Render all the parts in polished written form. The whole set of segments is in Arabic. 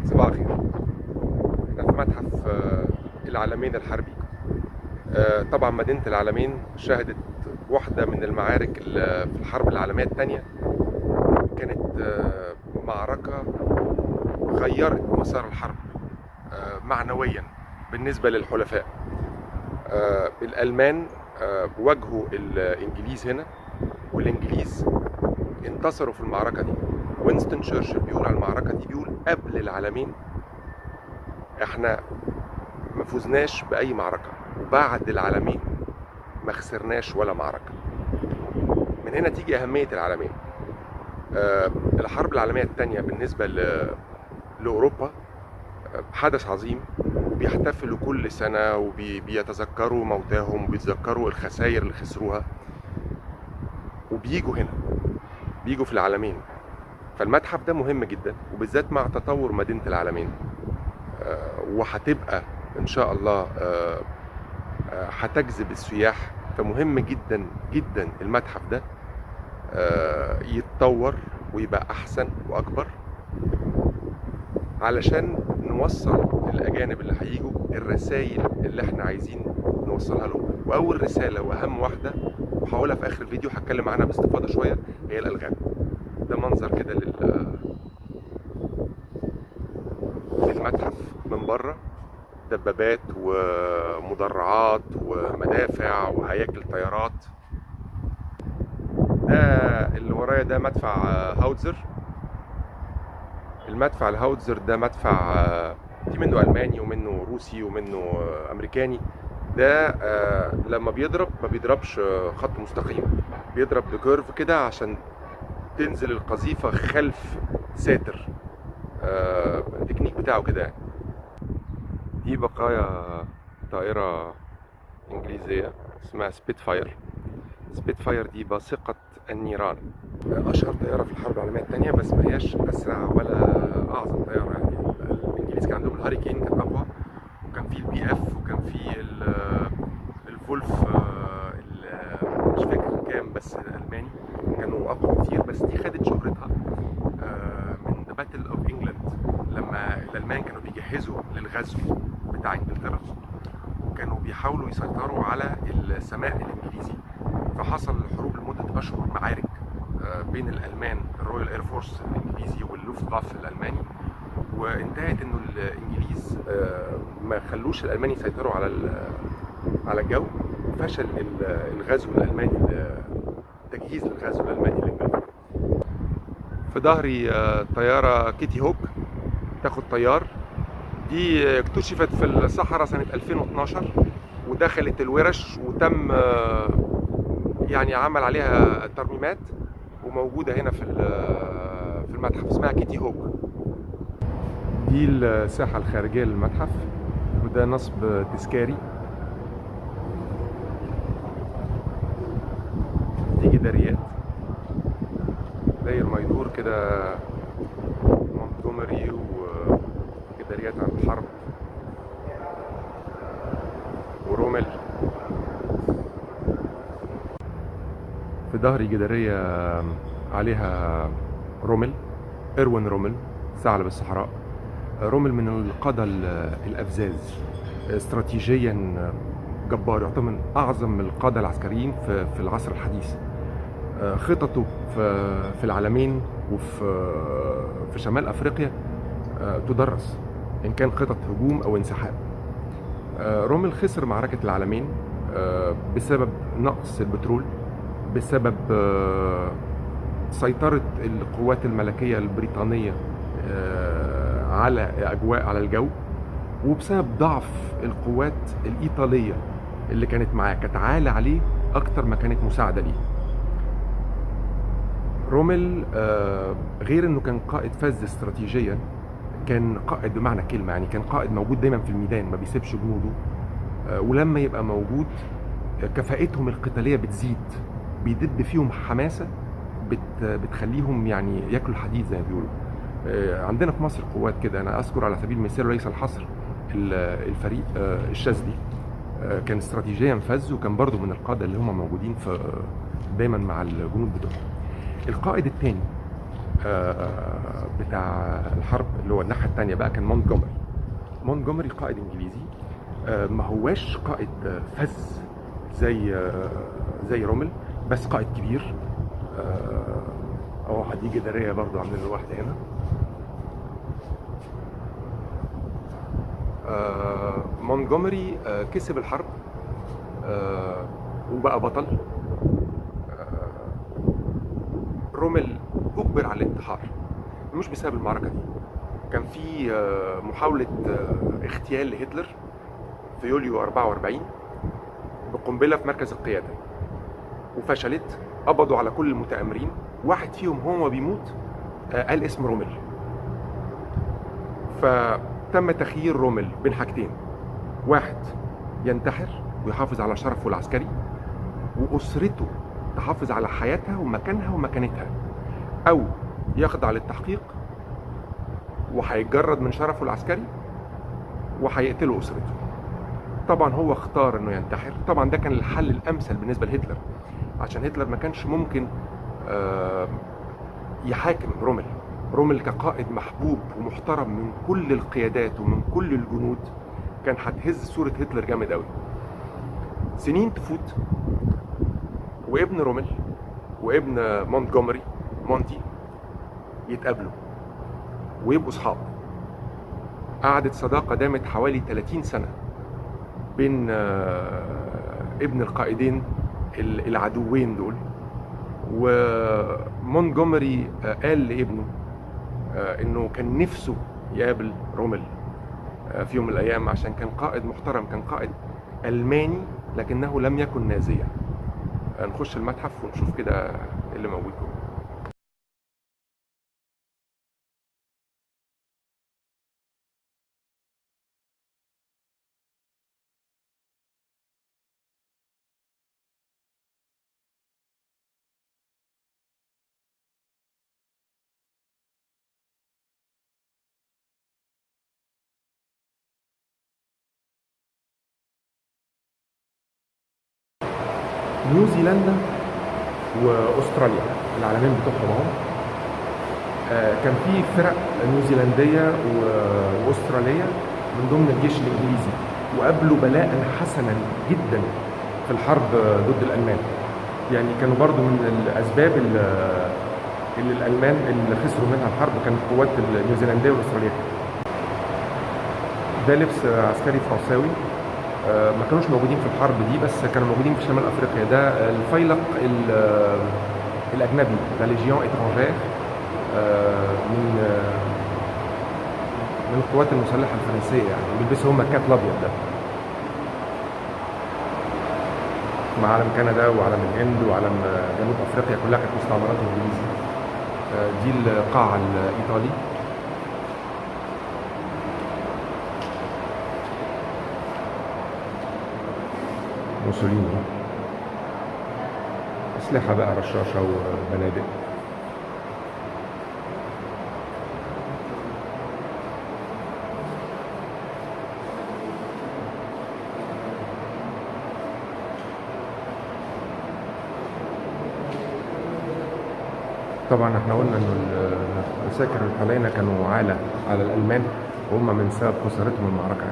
صباح الخير. احنا في متحف العلمين الحربي. طبعا مدينة العلمين شهدت واحدة من المعارك في الحرب العالمية الثانية. كانت معركة غيرت مسار الحرب معنويا بالنسبة للحلفاء. الألمان واجهوا الإنجليز هنا، والإنجليز انتصروا في المعركة دي. وينستون تشرشل بيقول على المعركة دي، بيقول قبل العلمين احنا ما فوزناش بأي معركة، وبعد العلمين ما خسرناش ولا معركة. من هنا تيجي أهمية العلمين. الحرب العالمية الثانية بالنسبة لأوروبا حدث عظيم، وبيحتفلوا كل سنة وبيتذكروا موتاهم وبيتذكروا الخسائر اللي خسروها، وبيجوا هنا، بيجوا في العلمين. فالمتحف ده مهم جدا، وبالذات مع تطور مدينة العلمين، وهتبقى إن شاء الله هتجذب السياح. فمهم جدا جدا المتحف ده يتطور ويبقى أحسن وأكبر، علشان نوصل للأجانب اللي هيجوا الرسائل اللي احنا عايزين نوصلها لهم. وأول رسالة وأهم واحدة، وهقولها في آخر الفيديو، هتكلم عنها باستفاضة شوية، هي الألغام. ده منظر كده للمتحف من بره، دبابات ومدرعات ومدافع وهياكل طيارات. ده اللي ورايا ده مدفع هاوتزر. المدفع الهاوتزر ده مدفع في منه ألماني ومنه روسي ومنه أمريكاني. ده لما بيضرب ما بيضربش خط مستقيم، بيضرب بكيرف كده عشان تنزل القذيفة خلف ساتر. التكنيك بتاعه كده يعني. دي بقايا طائرة إنجليزية اسمها سبيت فاير. سبيت فاير دي باثقة النيران، أشهر طيارة في الحرب العالمية الثانية، بس ما هياش أسرع ولا أعظم طيارة. يعني الإنجليز كان عندهم الهاريكين كانت أقوى، وكان في البي اف، وكان في الفولف مش فاكر كام، بس الألماني كانوا أقوى كتير. بس دي خدت شهرتها من ذا باتل أوف إنجلاند، لما الألمان كانوا بيجهزوا للغزو بتاع إنجلترا، وكانوا بيحاولوا يسيطروا على السماء الإنجليزي. فحصل حروب لمدة أشهر، معارك بين الألمان، الرويال اير فورس الإنجليزي واللوفتوافه الألماني، وانتهت إنه الإنجليز ما خلوش الألمان يسيطروا على الجو. فشل الغزو الألماني، تجهيز الغزو الألماني لإنجلترا. في ظهري طيارة كيتي هوك تاخد طيار. دي اكتشفت في الصحراء سنة 2012، ودخلت الورش وتم يعني عمل عليها ترميمات، وموجودة هنا في المتحف. اسمها كيتي هوك. دي الساحة الخارجية للمتحف، وده نصب تذكاري. دي جداريات داير ما يدور كده، مونتجومري وجداريات عن الحرب ورومل. في ظهري جدارية عليها رومل، إروين رومل، ثعلب الصحراء. رومل من القادة الأفزاز، استراتيجيا جبار، يعتبر من أعظم القادة العسكريين في العصر الحديث. خططه في العلمين وفي شمال أفريقيا تدرس، إن كان خطط هجوم أو انسحاب. رومل خسر معركة العلمين بسبب نقص البترول، بسبب سيطرة القوات الملكية البريطانية على الجو، وبسبب ضعف القوات الإيطالية اللي كانت معاه، كانت عالة عليه أكتر ما كانت مساعدة ليه. رومل غير إنه كان قائد فذ استراتيجيا، كان قائد بمعنى كلمة، يعني كان قائد موجود دايما في الميدان، ما بيسيبش جنوده. ولما يبقى موجود كفاءتهم القتالية بتزيد، بيدب فيهم حماسة بتخليهم يعني ياكلوا الحديد زي ما بيقولوا. عندنا في مصر قوات كده. أنا أذكر على سبيل المثال رئيس الحصر الفريق الشاذلي، كان استراتيجيا فذ، وكان برضو من القادة اللي هم موجودين دايما مع الجنود بتوعهم. القائد الثاني بتاع الحرب اللي هو الناحيه الثانيه بقى كان مونتجومري قائد انجليزي. ما هواش قائد فذ زي رومل، بس قائد كبير. دي جداريه برضو عاملين له واحده هنا. مونتجومري كسب الحرب وبقى بطل. رومل اجبر على الانتحار مش بسبب المعركه دي. كان في محاوله اغتيال لهتلر في يوليو 44 بقنبله في مركز القياده وفشلت. قبضوا على كل المتآمرين. واحد فيهم هو بيموت قال اسم رومل. فتم تخيير رومل بين حاجتين: واحد ينتحر ويحافظ على شرفه العسكري وأسرته تحافظ على حياتها ومكانها ومكانتها، أو يخضع للتحقيق وهيتجرد من شرفه العسكري وهيقتلوا أسرته. طبعا هو اختار انه ينتحر. طبعا ده كان الحل الامثل بالنسبه لهتلر، عشان هتلر ما كانش ممكن يحاكم رومل كقائد محبوب ومحترم من كل القيادات ومن كل الجنود. كان هتهز صوره هتلر جامد قوي. سنين تفوت وابن رومل وابن مونتجومري مونتي يتقابلوا ويبقوا صحاب. قعدت صداقه دامت حوالي 30 سنه بين ابن القائدين العدوين دول. ومونتجومري قال لابنه انه كان نفسه يقابل رومل في يوم من الايام، عشان كان قائد محترم، كان قائد الماني لكنه لم يكن نازيا. نخش المتحف ونشوف كده اللي موجود جوه. نيوزيلندا واستراليا العالمين بتوعهم اهو. كان في فرق نيوزيلنديه واستراليه من ضمن الجيش الانجليزي، وقابلوا بلاء حسنا جدا في الحرب ضد الالمان. يعني كانوا برضو من الاسباب اللي الالمان اللي خسروا منها الحرب كانت القوات النيوزيلنديه والاستراليه. ده لبس عسكري فرنساوي. ما كانوش موجودين في الحرب دي، بس كانوا موجودين في شمال افريقيا. ده الفيلق الاجنبي، لا ليجيون اترانجير، من القوات المسلحه الفرنسيه. يعني بيلبسوا هم الكاب الابيض ده مع علم كندا وعلم الهند وعلم جنوب افريقيا كلها كانت مستعمرات انجليزي. دي القاعه الايطالي. موسوليني. اسلحه بقى رشاشه وبنادق. طبعا احنا قلنا انه العساكر اللي حوالينا كانوا عالة على الالمان، وهم من سبب خسارتهم المعركه.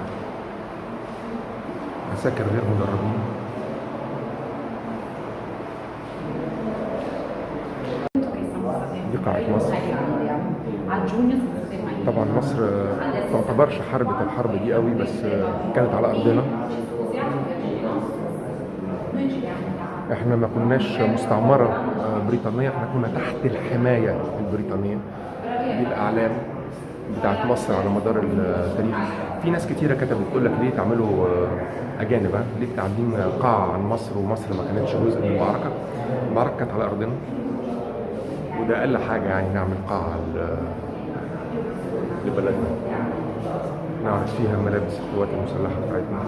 عساكر غير مدربين. دي قاعة مصر. طبعا مصر ما تعتبرش حاربت الحرب دي قوي، بس كانت على ارضنا. احنا ما كناش مستعمرة بريطانية، احنا كنا تحت الحماية البريطانية. دي الاعلام بتاعت مصر على مدار التاريخ. في ناس كتيرة كتبت تقول لك ليه تعملوا اجانب، ليه عاملين قاعة عن مصر ومصر ما كانتش جزء من المعركة. المعركة كانت على ارضنا، وده اقل حاجة يعني نعمل قاعة لبلدنا نعرض فيها ملابس القوات المسلحة بتاعتنا.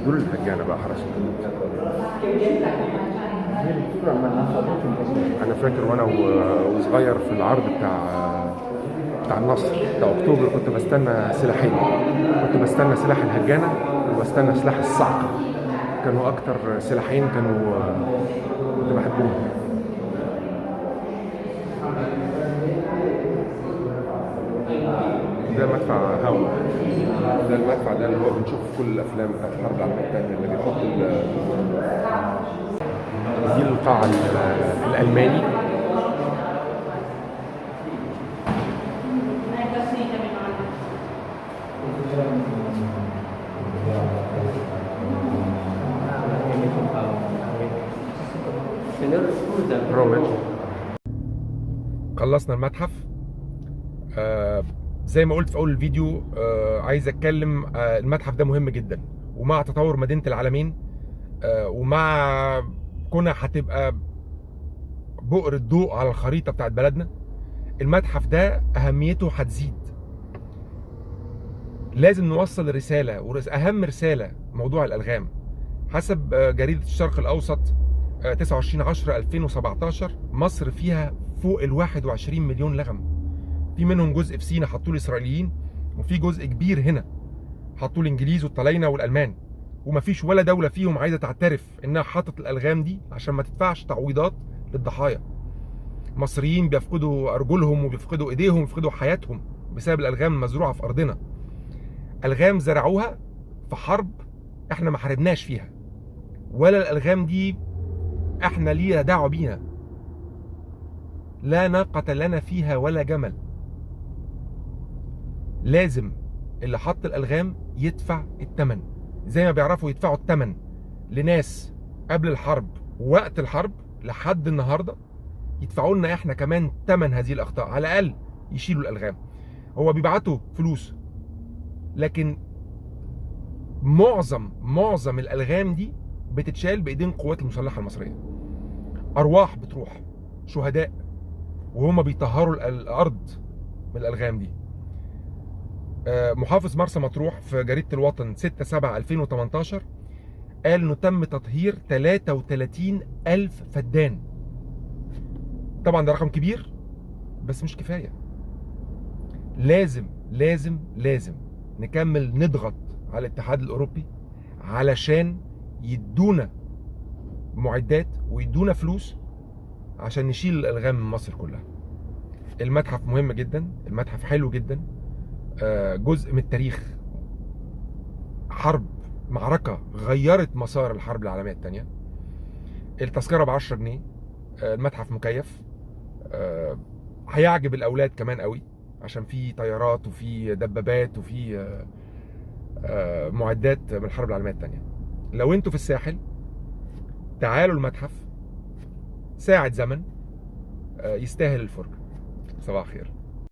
دول الهجانة بقى حرس الحدود. انا فاكر وانا وصغير في العرض بتاع النصر بتاع اكتوبر كنت بستنى سلاحين. كنت بستنى سلاح الهجانة وبستنى سلاح الصعقة. كانوا اكتر سلاحين كانوا كنت بحبهم. ده مدفع هوا، ده المدفع ده اللي هو بنشوفه في كل الافلام بتاعت الحرب العالميه الثانيه، اللي بيحط دي القاع الالماني. رومل. خلصنا المتحف. زي ما قلت في اول الفيديو، عايز اتكلم. المتحف ده مهم جدا، ومع تطور مدينة العالمين ومع كونها هتبقى بؤر الضوء على الخريطة بتاعت بلدنا، المتحف ده اهميته هتزيد. لازم نوصل رسالة، واهم رسالة موضوع الالغام. حسب جريدة الشرق الاوسط 29/10/2017 مصر فيها فوق ال 21 مليون لغم. في منهم جزء في سينا حطوه الاسرائيليين، وفي جزء كبير هنا حطوه الانجليز والطلاينه والالمان، ومفيش ولا دوله فيهم عايزه تعترف انها حاطت الالغام دي عشان ما تدفعش تعويضات للضحايا. مصريين بيفقدوا ارجلهم وبيفقدوا ايديهم وبيفقدوا حياتهم بسبب الالغام المزروعه في ارضنا. الغام زرعوها في حرب احنا ما حاربناش فيها، ولا الالغام دي احنا لينا دعوه بيها. لا ناقه لنا فيها ولا جمل. لازم اللي حط الالغام يدفع الثمن، زي ما بيعرفوا يدفعوا الثمن لناس قبل الحرب ووقت الحرب لحد النهارده، يدفعوا لنا احنا كمان ثمن هذه الاخطاء. على الاقل يشيلوا الالغام. هو بيبعتوا فلوس، لكن معظم الالغام دي بتتشال بايدين القوات المسلحه المصريه. ارواح بتروح، شهداء، وهم بيطهروا الارض من الالغام دي. محافظ مرسى مطروح في جريدة الوطن 6/7/2018 قال انه تم تطهير 33,000 فدان. طبعا ده رقم كبير بس مش كفاية. لازم نكمل نضغط على الاتحاد الاوروبي علشان يدونا معدات ويدونا فلوس عشان نشيل الالغام من مصر كلها. المتحف مهم جدا، المتحف حلو جدا، جزء من التاريخ. حرب، معركة غيرت مسار الحرب العالمية الثانية. التذكرة ب10 جنيه. المتحف مكيف، هيعجب الأولاد كمان قوي عشان في طيارات وفي دبابات وفي معدات من الحرب العالمية الثانية. لو انتوا في الساحل تعالوا المتحف، ساعة زمن يستاهل الفرجة. صباح الخير.